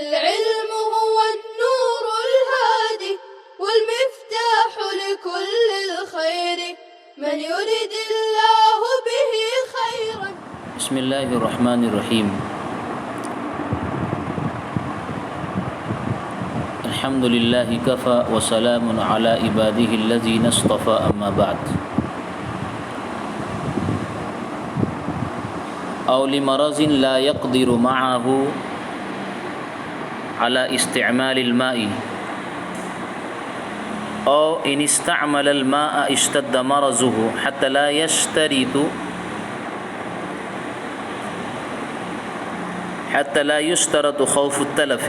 العلم هو النور الهادي والمفتاح لكل الخير من يرد الله به خيرا. بسم اللہ الرحمن الرحیم. الحمد للہ کفى وسلام علی عباده الذین اصطفى اما بعد. او لمرض لا يقدر معه على استعمال الماء او ان استعمل الماء اشتد مرضه حتى لا يشترط خوف التلف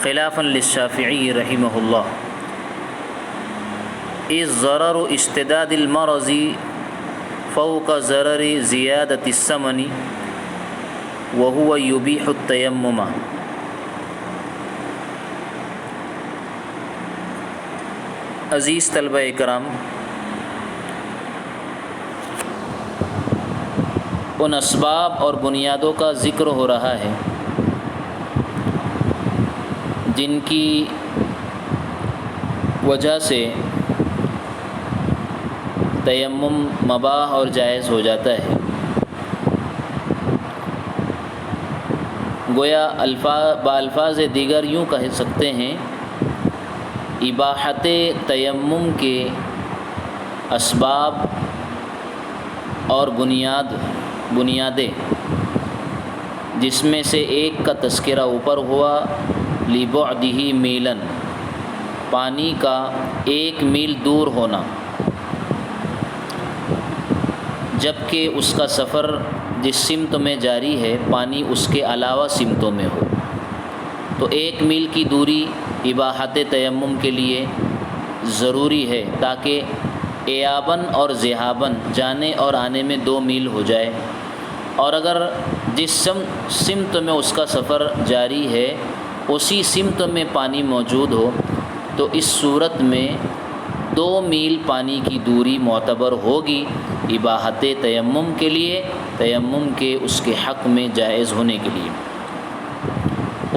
خلافا للشافعي رحمه الله. إذ ضرر اشتداد المرض فوق ضرر زيادة الثمن وهو يبيح التيمم. عزیز طلبہ کرام، ان اسباب اور بنیادوں کا ذکر ہو رہا ہے جن کی وجہ سے تیمم مباح اور جائز ہو جاتا ہے. گویا بالفاظ دیگر یوں کہہ سکتے ہیں، اباحت تیمم کے اسباب اور بنیادیں جس میں سے ایک کا تذکرہ اوپر ہوا، لبعدہ میلاً، پانی کا 1 میل دور ہونا، جبکہ اس کا سفر جس سمت میں جاری ہے پانی اس کے علاوہ سمتوں میں ہو، تو 1 میل کی دوری اباحت تیمم کے لیے ضروری ہے تاکہ ایاباً اور ذہاباً جانے اور آنے میں 2 میل ہو جائے. اور اگر جس سمت میں اس کا سفر جاری ہے اسی سمت میں پانی موجود ہو تو اس صورت میں 2 میل پانی کی دوری معتبر ہوگی اباحت تیمم کے لیے، تیمم کے اس کے حق میں جائز ہونے کے لیے.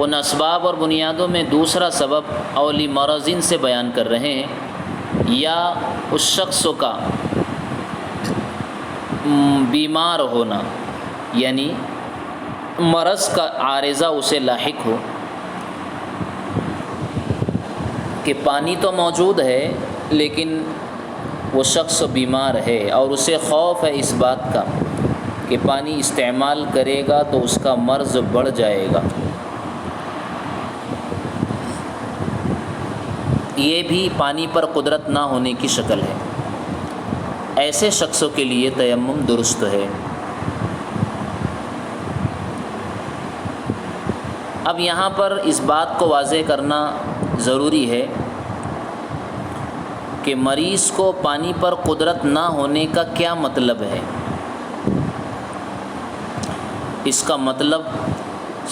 ان اسباب اور بنیادوں میں دوسرا سبب اولی مرضین سے بیان کر رہے ہیں، یا اس شخص کا بیمار ہونا، یعنی مرض کا عارضہ اسے لاحق ہو کہ پانی تو موجود ہے لیکن وہ شخص بیمار ہے اور اسے خوف ہے اس بات کا کہ پانی استعمال کرے گا تو اس کا مرض بڑھ جائے گا. یہ بھی پانی پر قدرت نہ ہونے کی شکل ہے. ایسے شخصوں کے لیے تیمم درست ہے. اب یہاں پر اس بات کو واضح کرنا ضروری ہے کہ مریض کو پانی پر قدرت نہ ہونے کا کیا مطلب ہے. اس کا مطلب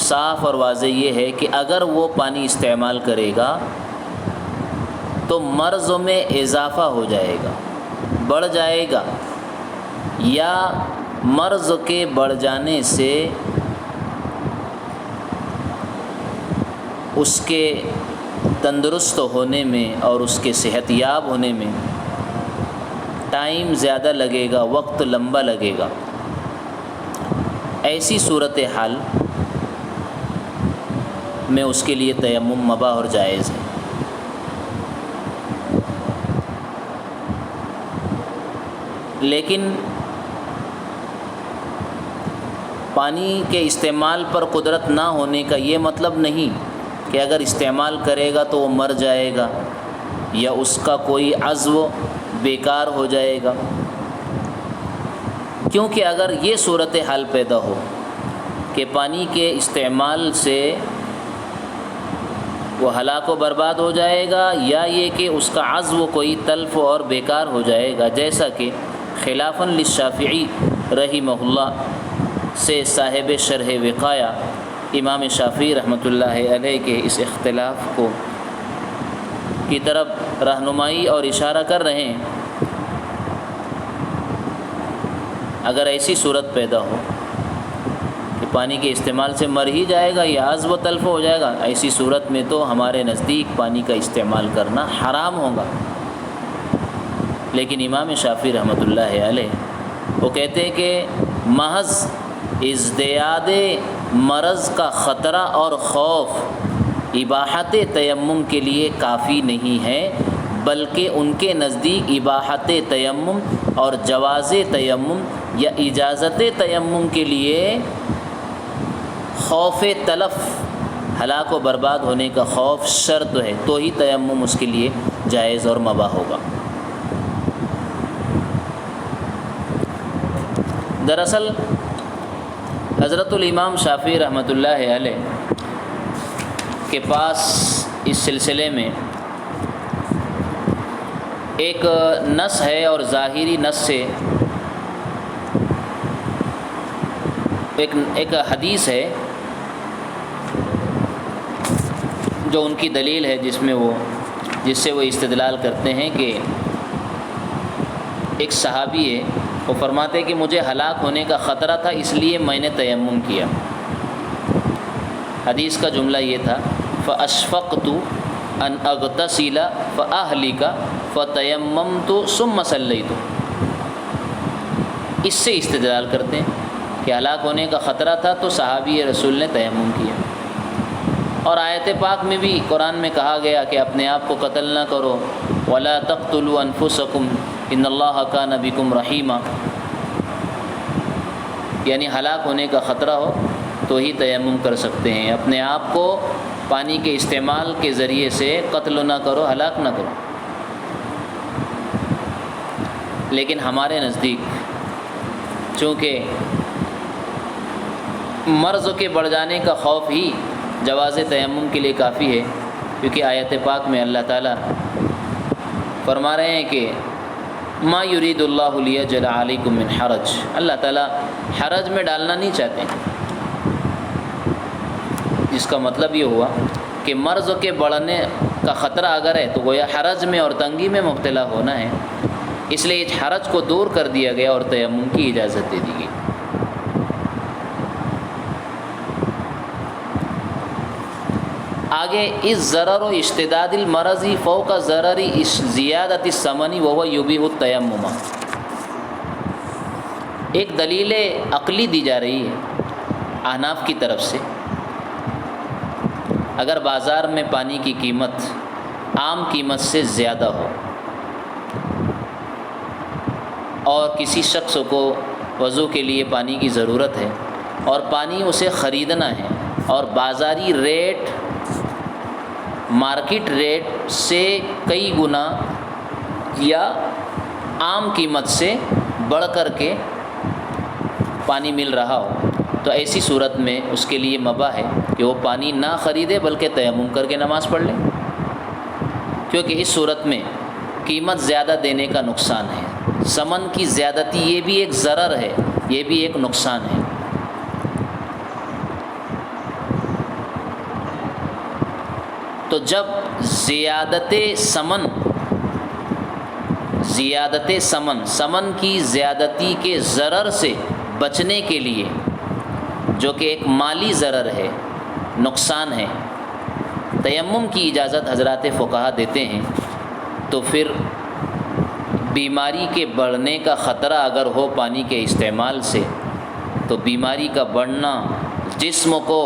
صاف اور واضح یہ ہے کہ اگر وہ پانی استعمال کرے گا تو مرض میں اضافہ ہو جائے گا، بڑھ جائے گا، یا مرض کے بڑھ جانے سے اس کے تندرست ہونے میں اور اس کے صحت یاب ہونے میں ٹائم زیادہ لگے گا، وقت لمبا لگے گا. ایسی صورتحال میں اس کے لیے تیمم مباح اور جائز ہے. لیکن پانی کے استعمال پر قدرت نہ ہونے کا یہ مطلب نہیں کہ اگر استعمال کرے گا تو وہ مر جائے گا یا اس کا کوئی عضو بیکار ہو جائے گا. کیونکہ اگر یہ صورتحال پیدا ہو کہ پانی کے استعمال سے وہ ہلاک و برباد ہو جائے گا یا یہ کہ اس کا عضو کوئی تلف اور بیکار ہو جائے گا، جیسا کہ خلافاً للشافعی رحمہ اللہ سے صاحب شرح وقایہ امام شافعی رحمۃ اللہ علیہ کے اس اختلاف کی طرف رہنمائی اور اشارہ کر رہے ہیں. اگر ایسی صورت پیدا ہو کہ کہ پانی کے استعمال سے مر ہی جائے گا یا عزب و تلف ہو جائے گا، ایسی صورت میں تو ہمارے نزدیک پانی کا استعمال کرنا حرام ہوگا۔ لیکن امام شافعی رحمۃ اللہ علیہ وہ کہتے ہیں کہ محض ازدیاد مرض کا خطرہ اور خوف اباحت تیمم کے لیے کافی نہیں ہے، بلکہ ان کے نزدیک اباحت تیمم اور جواز تیمم یا اجازت تیمم کے لیے خوف تلف، ہلاک و برباد ہونے کا خوف شرط ہے، تو ہی تیمم اس کے لیے جائز اور مباح ہوگا۔ دراصل حضرت الامام شافعی رحمۃ اللہ علیہ کے پاس اس سلسلے میں ایک نص ہے، اور ظاہری نص سے ایک حدیث ہے جو ان کی دلیل ہے، جس سے وہ استدلال کرتے ہیں کہ ایک صحابی ہے، وہ فرماتے کہ مجھے ہلاک ہونے کا خطرہ تھا، اس لیے میں نے تیمم کیا۔ حدیث کا جملہ یہ تھا، فَأَشْفَقْتُ أَنْ أَغْتَسِلَ فَأَهْلِكَ فَتَيَمَّمْتُ ثُمَّ صَلَّيْتُ۔ اس سے استدلال کرتے ہیں کہ ہلاک ہونے کا خطرہ تھا تو صحابی رسول نے تیمم کیا۔ اور آیت پاک میں بھی قرآن میں کہا گیا کہ اپنے آپ کو قتل نہ کرو، وَلَا تَقْتُلُوا أَنفُسَكُمْ إِنَّ اللَّهَ كَانَ بِكُمْ رَحِيمًا، یعنی ہلاک ہونے کا خطرہ ہو تو ہی تیمم کر سکتے ہیں، اپنے آپ کو پانی کے استعمال کے ذریعے سے قتل نہ کرو، ہلاک نہ کرو۔ لیکن ہمارے نزدیک چونکہ مرض کے بڑھ جانے کا خوف ہی جواز تیمم کے لیے کافی ہے، کیونکہ آیت پاک میں اللہ تعالیٰ فرما رہے ہیں کہ ما یرید اللہ لیجعل علیکم من حرج، اللہ تعالیٰ حرج میں ڈالنا نہیں چاہتے، جس کا مطلب یہ ہوا کہ مرض کے بڑھنے کا خطرہ اگر ہے تو گویا حرج میں اور تنگی میں مبتلا ہونا ہے، اس لیے اس حرج کو دور کر دیا گیا اور تیمم کی اجازت دے دی گئی۔ آگے اس ضرر و اشتداد المرض فوق ضرر زیادت الثمن وهو یبیح التیمم، ایک دلیل عقلی دی جا رہی ہے احناف کی طرف سے۔ اگر بازار میں پانی کی قیمت عام قیمت سے زیادہ ہو اور کسی شخص کو وضو کے لیے پانی کی ضرورت ہے اور پانی اسے خریدنا ہے، اور بازاری ریٹ مارکیٹ ریٹ سے کئی گنا یا عام قیمت سے بڑھ کر کے پانی مل رہا ہو، تو ایسی صورت میں اس کے لیے مباح ہے کہ وہ پانی نہ خریدے بلکہ تیمم کر کے نماز پڑھ لے، کیونکہ اس صورت میں قیمت زیادہ دینے کا نقصان ہے، ثمن کی زیادتی یہ بھی ایک ضرر ہے، یہ بھی ایک نقصان ہے۔ تو جب زیادت ثمن کی زیادتی کے ضرر سے بچنے کے لیے، جو کہ ایک مالی ضرر ہے، نقصان ہے، تیمم کی اجازت حضرات فقہا دیتے ہیں، تو پھر بیماری کے بڑھنے کا خطرہ اگر ہو پانی کے استعمال سے، تو بیماری کا بڑھنا، جسم کو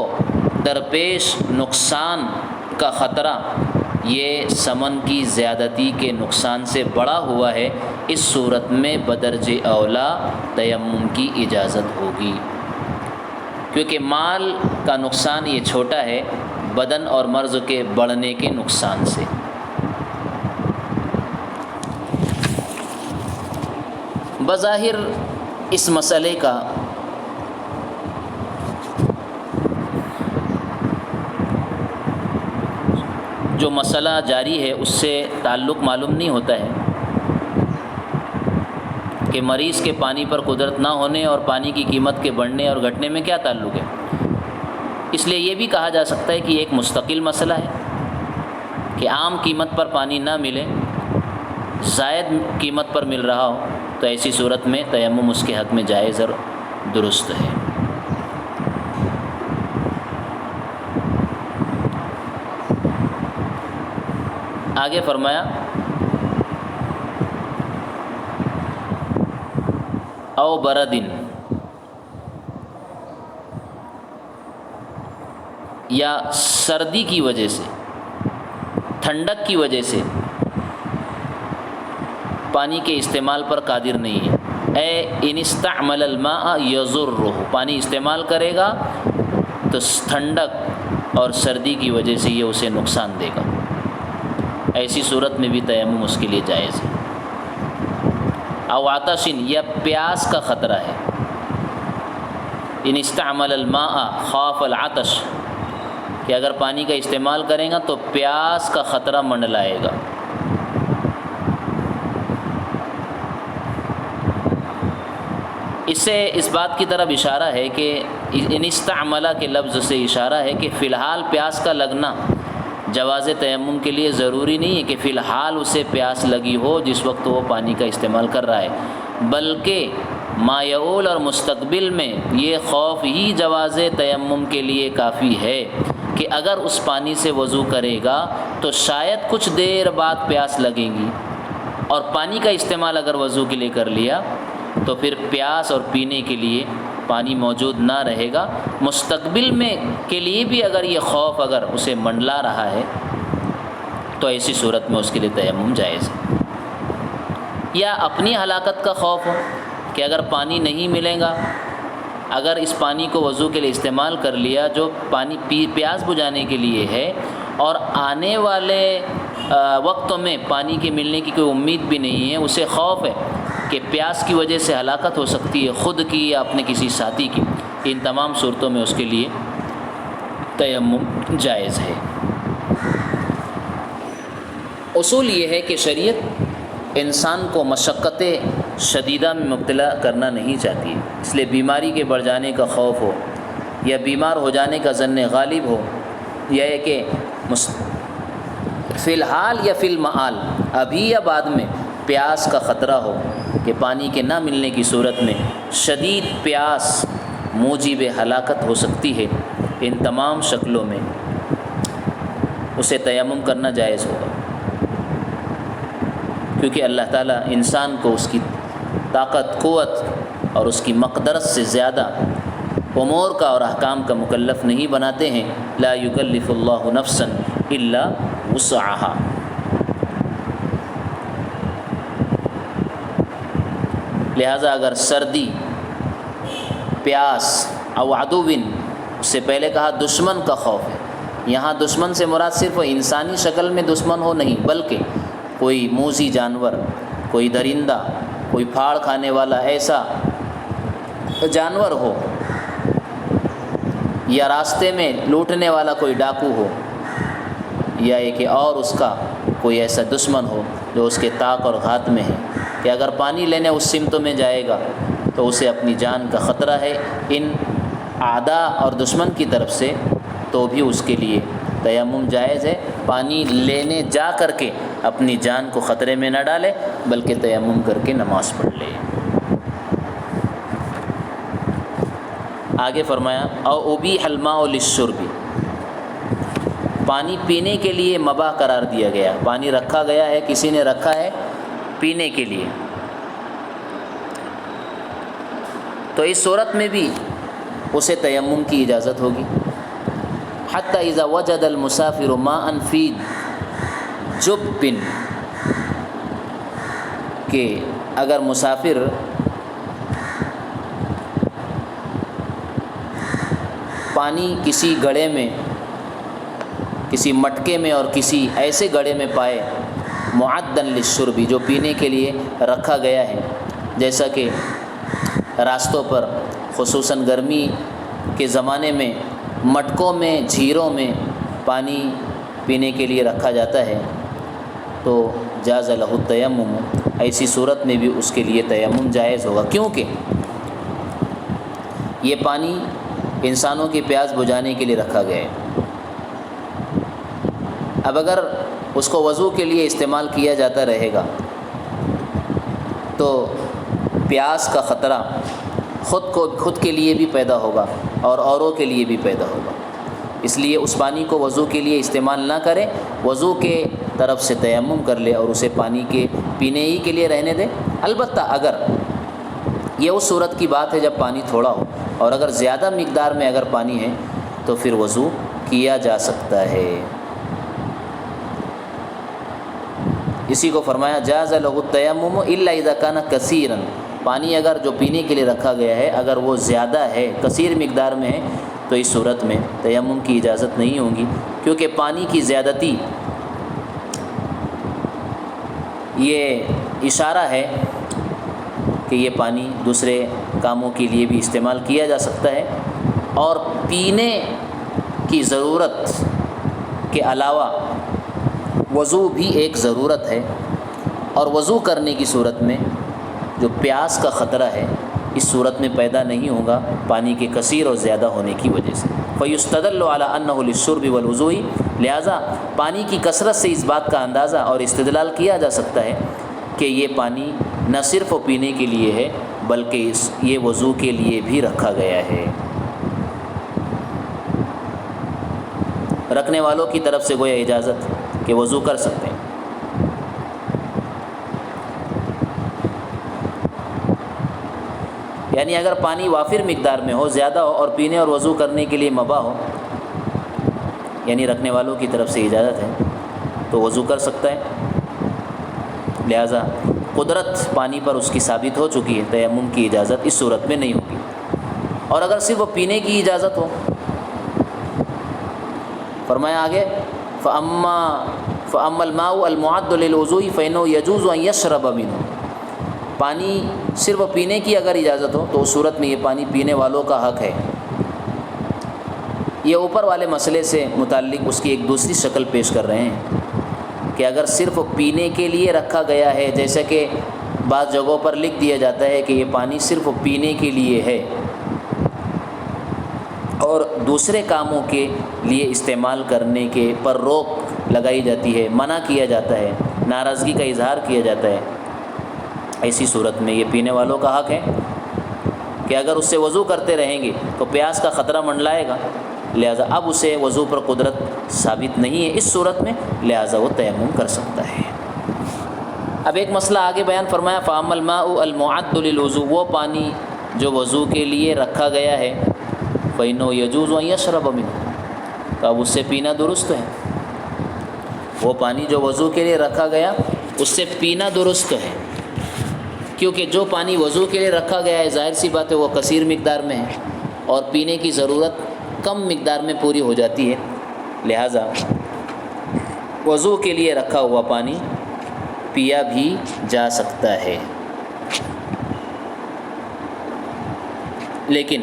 درپیش نقصان کا خطرہ، یہ ثمن کی زیادتی کے نقصان سے بڑا ہوا ہے، اس صورت میں بدرج اولا تیمم کی اجازت ہوگی، کیونکہ مال کا نقصان یہ چھوٹا ہے بدن اور مرض کے بڑھنے کے نقصان سے۔ بظاہر اس مسئلے کا جو مسئلہ جاری ہے اس سے تعلق معلوم نہیں ہوتا ہے کہ مریض کے پانی پر قدرت نہ ہونے اور پانی کی قیمت کے بڑھنے اور گھٹنے میں کیا تعلق ہے، اس لیے یہ بھی کہا جا سکتا ہے کہ یہ ایک مستقل مسئلہ ہے کہ عام قیمت پر پانی نہ ملے، زائد قیمت پر مل رہا ہو، تو ایسی صورت میں تیمم اس کے حق میں جائز اور درست ہے۔ آگے فرمایا او بردن، یا سردی کی وجہ سے، ٹھنڈک کی وجہ سے پانی کے استعمال پر قادر نہیں ہے۔ اے ان استعمل الماء یضرہ، پانی استعمال کرے گا تو ٹھنڈک اور سردی کی وجہ سے یہ اسے نقصان دے گا، ایسی صورت میں بھی تیمم اس کے لیے جائز ہے۔ او عطشن، یا پیاس کا خطرہ ہے، ان استعمل الماء خاف العطش، کہ اگر پانی کا استعمال کریں گا تو پیاس کا خطرہ منڈلائے گا۔ اس سے اس بات کی طرف اشارہ ہے کہ ان استعملہ کے لفظ سے اشارہ ہے کہ فی الحال پیاس کا لگنا جواز تیمم کے لیے ضروری نہیں ہے کہ فی الحال اسے پیاس لگی ہو جس وقت وہ پانی کا استعمال کر رہا ہے، بلکہ مایعول اور مستقبل میں یہ خوف ہی جواز تیمم کے لیے کافی ہے کہ اگر اس پانی سے وضو کرے گا تو شاید کچھ دیر بعد پیاس لگے گی، اور پانی کا استعمال اگر وضو کے لیے کر لیا تو پھر پیاس اور پینے کے لیے پانی موجود نہ رہے گا۔ مستقبل میں کے لیے بھی اگر یہ خوف اگر اسے منڈلا رہا ہے تو ایسی صورت میں اس کے لیے تیمم جائز ہے۔ یا اپنی ہلاکت کا خوف ہو کہ اگر پانی نہیں ملے گا، اگر اس پانی کو وضو کے لیے استعمال کر لیا جو پانی پیاس بجھانے کے لیے ہے، اور آنے والے وقتوں میں پانی کے ملنے کی کوئی امید بھی نہیں ہے، اسے خوف ہے کہ پیاس کی وجہ سے ہلاکت ہو سکتی ہے، خود کی یا اپنے کسی ساتھی کی، ان تمام صورتوں میں اس کے لیے تیمم جائز ہے۔ اصول یہ ہے کہ شریعت انسان کو مشقت شدیدہ میں مبتلا کرنا نہیں چاہتی، اس لیے بیماری کے بڑھ جانے کا خوف ہو یا بیمار ہو جانے کا ظن غالب ہو، یا یہ کہ فی الحال یا فی المعال، ابھی یا بعد میں پیاس کا خطرہ ہو کہ پانی کے نہ ملنے کی صورت میں شدید پیاس موجب ہلاکت ہو سکتی ہے، ان تمام شکلوں میں اسے تیمم کرنا جائز ہوگا، کیونکہ اللہ تعالیٰ انسان کو اس کی طاقت، قوت اور اس کی مقدرت سے زیادہ امور کا اور احکام کا مکلف نہیں بناتے ہیں۔ لا یکلف اللہ نفسا الا وسعہا۔ لہٰذا اگر سردی، پیاس او عدوٍ، اس سے پہلے کہا دشمن کا خوف ہے، یہاں دشمن سے مراد صرف انسانی شکل میں دشمن ہو نہیں، بلکہ کوئی موذی جانور، کوئی درندہ، کوئی پھاڑ کھانے والا ایسا جانور ہو، یا راستے میں لوٹنے والا کوئی ڈاکو ہو، یا یہ کہ اور اس کا کوئی ایسا دشمن ہو جو اس کے طاق اور گھات میں ہے کہ اگر پانی لینے اس سمتوں میں جائے گا تو اسے اپنی جان کا خطرہ ہے ان اعداء اور دشمن کی طرف سے، تو بھی اس کے لیے تیمم جائز ہے۔ پانی لینے جا کر کے اپنی جان کو خطرے میں نہ ڈالے، بلکہ تیمم کر کے نماز پڑھ لے۔ آگے فرمایا او ابیح الماء للشرب، پانی پینے کے لیے مباح قرار دیا گیا، پانی رکھا گیا ہے، کسی نے رکھا ہے پینے کے لیے، تو اس صورت میں بھی اسے تیمم کی اجازت ہوگی۔ حتی اذا وجد المسافر ماء فی جب، کہ اگر مسافر پانی کسی گڑھے میں، کسی مٹکے میں اور کسی ایسے گڑھے میں پائے معدن للشرب، جو پینے کے لیے رکھا گیا ہے، جیسا کہ راستوں پر خصوصاً گرمی کے زمانے میں مٹکوں میں، جھیروں میں پانی پینے کے لیے رکھا جاتا ہے، تو جاز لہ التیمم، ایسی صورت میں بھی اس کے لیے تیمم جائز ہوگا، کیونکہ یہ پانی انسانوں کی پیاس بجھانے کے لیے رکھا گیا ہے۔ اب اگر اس کو وضو کے لیے استعمال کیا جاتا رہے گا تو پیاس کا خطرہ خود کے لیے بھی پیدا ہوگا اور اوروں کے لیے بھی پیدا ہوگا، اس لیے اس پانی کو وضو کے لیے استعمال نہ کریں، وضو کے طرف سے تیمم کر لے اور اسے پانی کے پینے ہی کے لیے رہنے دے۔ البتہ اگر یہ اس صورت کی بات ہے جب پانی تھوڑا ہو، اور اگر زیادہ مقدار میں اگر پانی ہے تو پھر وضو کیا جا سکتا ہے۔ اسی کو فرمایا جاز لہ التیمم الا اذا کان کثیرا، پانی اگر جو پینے کے لیے رکھا گیا ہے اگر وہ زیادہ ہے، کثیر مقدار میں ہے، تو اس صورت میں تیمم کی اجازت نہیں ہوگی، کیونکہ پانی کی زیادتی یہ اشارہ ہے کہ یہ پانی دوسرے کاموں کے لیے بھی استعمال کیا جا سکتا ہے، اور پینے کی ضرورت کے علاوہ وضو بھی ایک ضرورت ہے، اور وضو کرنے کی صورت میں جو پیاس کا خطرہ ہے اس صورت میں پیدا نہیں ہوگا پانی کے کثیر اور زیادہ ہونے کی وجہ سے۔ فَيُسْتَدَلُّ عَلَىٰ أَنَّهُ لِلشُّرْبِ وَالْوُضُوءِ، لہٰذا پانی کی کثرت سے اس بات کا اندازہ اور استدلال کیا جا سکتا ہے کہ یہ پانی نہ صرف پینے کے لیے ہے بلکہ یہ وضو کے لیے بھی رکھا گیا ہے۔ رکھنے والوں کی طرف سے گویا اجازت کہ وضو کر سکتے ہیں۔ یعنی اگر پانی وافر مقدار میں ہو، زیادہ ہو، اور پینے اور وضو کرنے کے لیے مباح ہو، یعنی رکھنے والوں کی طرف سے اجازت ہے تو وضو کر سکتا ہے۔ لہٰذا قدرت پانی پر اس کی ثابت ہو چکی ہے، تیمم کی اجازت اس صورت میں نہیں ہوگی۔ اور اگر صرف پینے کی اجازت ہو، فرمایا آگے فَأَمَّا الْمَاءُ الْمُعَدُّ لِلْوُضُوءِ فَإِنَّهُ يَجُوزُ أَن يَشْرَبَ مِنْهُ، پانی صرف پینے کی اگر اجازت ہو تو اس صورت میں یہ پانی پینے والوں کا حق ہے۔ یہ اوپر والے مسئلے سے متعلق اس کی ایک دوسری شکل پیش کر رہے ہیں کہ اگر صرف پینے کے لیے رکھا گیا ہے، جیسا کہ بعض جگہوں پر لکھ دیا جاتا ہے کہ یہ پانی صرف پینے کے لیے ہے اور دوسرے کاموں کے لیے استعمال کرنے کے پر روک لگائی جاتی ہے، منع کیا جاتا ہے، ناراضگی کا اظہار کیا جاتا ہے، ایسی صورت میں یہ پینے والوں کا حق ہے کہ اگر اس سے وضو کرتے رہیں گے تو پیاس کا خطرہ منڈلائے گا، لہٰذا اب اسے وضو پر قدرت ثابت نہیں ہے اس صورت میں، لہٰذا وہ تیمم کر سکتا ہے۔ اب ایک مسئلہ آگے بیان فرمایا فَأَمَّا الْمَاءُ الْمُعَدُّ لِلْوُضُوءِ، وہ پانی جو وضو کے لیے رکھا گیا ہے، فَإِنَّهُ يَجُوزُ أَن يَشْرَبَ مِنْهُ، تو اب اس سے پینا درست ہے۔ وہ پانی جو وضو کے لیے رکھا گیا اس سے پینا درست ہے، کیونکہ جو پانی وضو کے لیے رکھا گیا ہے ظاہر سی بات ہے وہ کثیر مقدار میں ہے اور پینے کی ضرورت کم مقدار میں پوری ہو جاتی ہے، لہٰذا وضو کے لیے رکھا ہوا پانی پیا بھی جا سکتا ہے۔ لیکن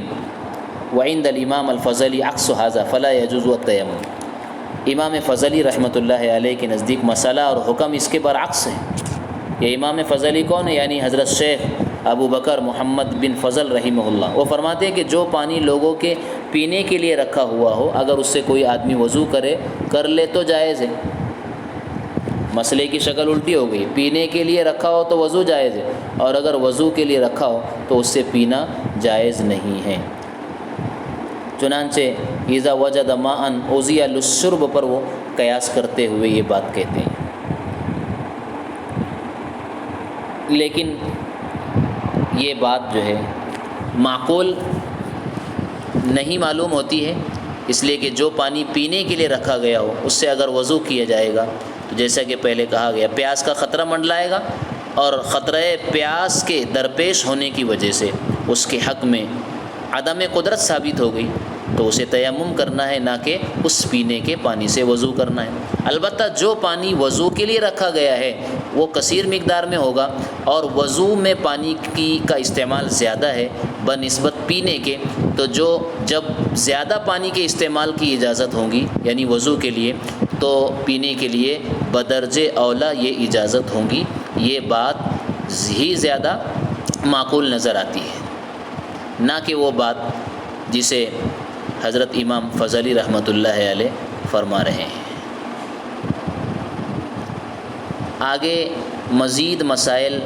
وعند الامام الفضلی عکس ھذا فلا يجوز التیمم، امام فضلی رحمۃ اللہ علیہ کے نزدیک مسئلہ اور حکم اس کے برعکس ہے۔ یہ امام فضلی کون ہے؟ یعنی حضرت شیخ ابو بکر محمد بن فضل رحمہ اللہ۔ وہ فرماتے ہیں کہ جو پانی لوگوں کے پینے کے لیے رکھا ہوا ہو اگر اس سے کوئی آدمی وضو کر لے تو جائز ہے۔ مسئلے کی شکل الٹی ہو گئی، پینے کے لیے رکھا ہو تو وضو جائز ہے، اور اگر وضو کے لیے رکھا ہو تو اس سے پینا جائز نہیں ہے۔ چنانچہ اذا وجد ماء اضیع للشرب پر وہ قیاس کرتے ہوئے یہ بات کہتے ہیں۔ لیکن یہ بات جو ہے معقول نہیں معلوم ہوتی ہے، اس لیے کہ جو پانی پینے کے لیے رکھا گیا ہو اس سے اگر وضو کیا جائے گا تو جیسا کہ پہلے کہا گیا پیاس کا خطرہ منڈلائے گا، اور خطرہ پیاس کے درپیش ہونے کی وجہ سے اس کے حق میں عدم قدرت ثابت ہو گئی، تو اسے تیمم کرنا ہے، نہ کہ اس پینے کے پانی سے وضو کرنا ہے۔ البتہ جو پانی وضو کے لیے رکھا گیا ہے وہ کثیر مقدار میں ہوگا، اور وضو میں پانی کا استعمال زیادہ ہے بنسبت پینے کے، تو جب زیادہ پانی کے استعمال کی اجازت ہوگی یعنی وضو کے لیے، تو پینے کے لیے بدرجہ اولا یہ اجازت ہوگی۔ یہ بات ہی زیادہ معقول نظر آتی ہے، نہ کہ وہ بات جسے حضرت امام فضلی رحمۃ اللہ علیہ فرما رہے ہیں۔ آگے مزید مسائل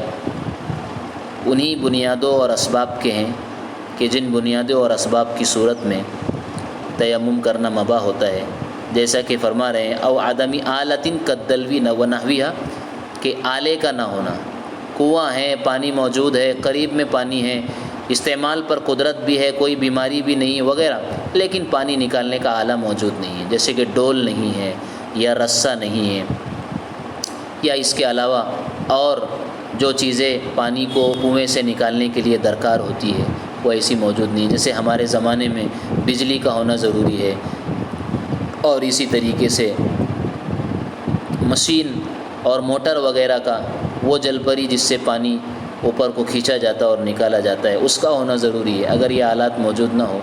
انہی بنیادوں اور اسباب کے ہیں کہ جن بنیادوں اور اسباب کی صورت میں تیمم کرنا مباح ہوتا ہے، جیسا کہ فرما رہے ہیں او عدمی آلتن کدلوی و نحویہ کہ آلے کا نہ ہونا، کنواں ہے، پانی موجود ہے، قریب میں پانی ہے، استعمال پر قدرت بھی ہے، کوئی بیماری بھی نہیں ہے وغیرہ، لیکن پانی نکالنے کا آلہ موجود نہیں ہے، جیسے کہ ڈول نہیں ہے یا رسا نہیں ہے، یا اس کے علاوہ اور جو چیزیں پانی کو کنویں سے نکالنے کے لیے درکار ہوتی ہے وہ ایسی موجود نہیں، جیسے ہمارے زمانے میں بجلی کا ہونا ضروری ہے، اور اسی طریقے سے مشین اور موٹر وغیرہ کا وہ جل پری جس سے پانی اوپر کو کھینچا جاتا ہے اور نکالا جاتا ہے اس کا ہونا ضروری ہے۔ اگر یہ آلات موجود نہ ہو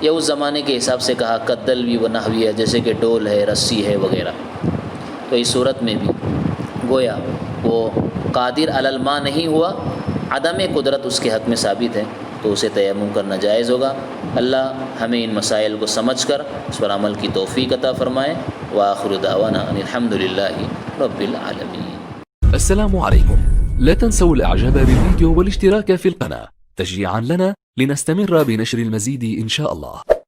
یا اس زمانے کے حساب سے کہا کدلوی و نحویہ جیسے کہ ڈول ہے، رسی ہے وغیرہ، تو اس صورت میں بھی گویا وہ قادر علی الماء نہیں ہوا، عدم قدرت اس کے حق میں ثابت ہے، تو اسے تیمم کرنا جائز ہوگا۔ اللہ ہمیں ان مسائل کو سمجھ کر اس پر عمل کی توفیق عطا فرمائے۔ وآخر دعوانا ان الحمد للہ رب العالمین۔ السلام عليكم، لا تنسوا الاعجاب بالفيديو والاشتراك في القناة تشجيعا لنا لنستمر بنشر المزيد إن شاء الله.